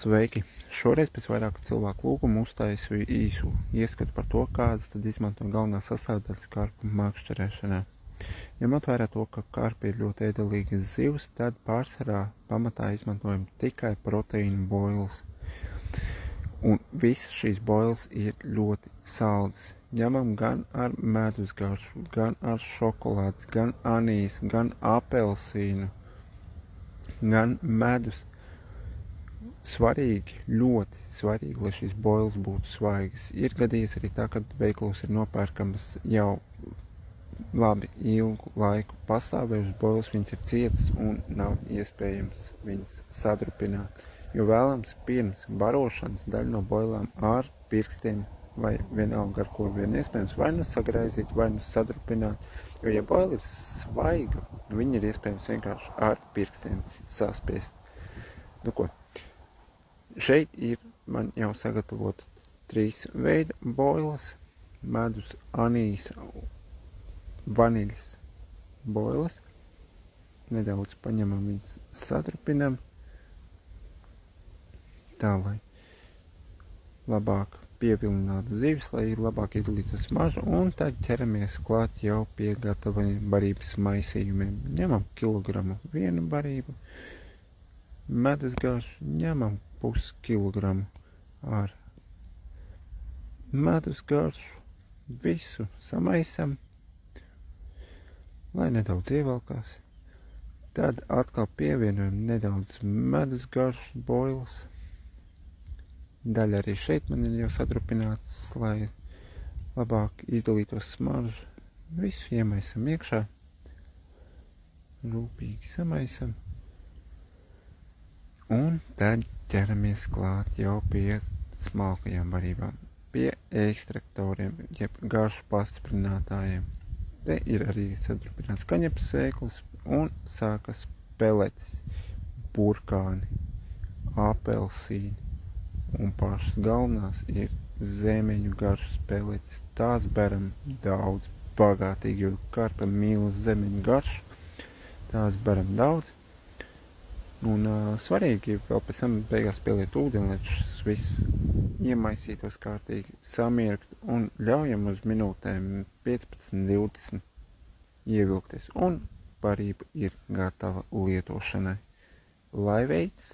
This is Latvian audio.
Sveiki! Šoreiz pēc vairāku cilvēku lūgumu uztaisīju īsu ieskatu par to, kādas tad izmanto galvenās sastāvdaļas karpu makšķerēšanā. Ņemot vērā to, ka karpi ir ļoti ēdelīgas zivs, tad pārsvarā pamatā izmantojam tikai proteīnu boilas. Un visas šīs boilas ir ļoti saldas. Ņemam gan ar medus garšu, gan ar šokolādes, gan anīs, gan apelsīnu, gan medus. Svarīgi, ļoti svarīgi, lai šīs boilas būtu svaigas. Ir gadījies arī tā, ka veikalos ir nopērkamas jau labi ilgu laiku pastāvējušas boilas, viņas ir cietas un nav iespējams viņas sadrupināt. Jo vēlams pirms barošanas daļu no boilām ar pirkstiem vai vienalga ar ko vien iespējams vai nu sagraizīt, vai nu sadrupināt. Jo, ja boila ir svaiga, viņi ir iespējams vienkārši ar pirkstiem saspiest. Nu ko? Šeit ir man jau sagatavota 3 veida boilas, medus, anīs, vaniļas boilas. Nedaudz paņemam viņas, sadrupinam, tā lai labāk pievilinātu zivis, lai labāk izdalītu smaržu, un tad ķeramies klāt jau pie gataviem barības maisījumiem. Ņemam kilogramu vienu barību, medus garšu, ņemam puskilogramu ar medus garšu, visu samaisam, lai nedaudz ievelkās. Tad atkal pievienojam nedaudz medus garšu boilas. Daļa arī šeit man ir jau sadrupināts, lai labāk izdalītos smaržu. Visu iemaisam iekšā, rūpīgi samaisam. Un tad ķeramies klāt jau pie smalkajām barībām, pie ekstraktoriem, jeb garšu pastiprinātājiem. Te ir arī sadrupināts kaņepes sēklas un sākas peletes, burkāni, apelsīni un pašas galvenās ir zemeņu garšas peletes. Tās beram daudz bagātīgi, jo karpa mīl zemeņu garšu, tās beram daudz. Un svarīgi vēl pēc tam beigās pieliet ūdeni, lai šis viss iemaisītos kārtīgi, samirkt un ļaujam uz minūtēm 15-20 ievilkties. Un barība ir gatava lietošanai. Lai veids!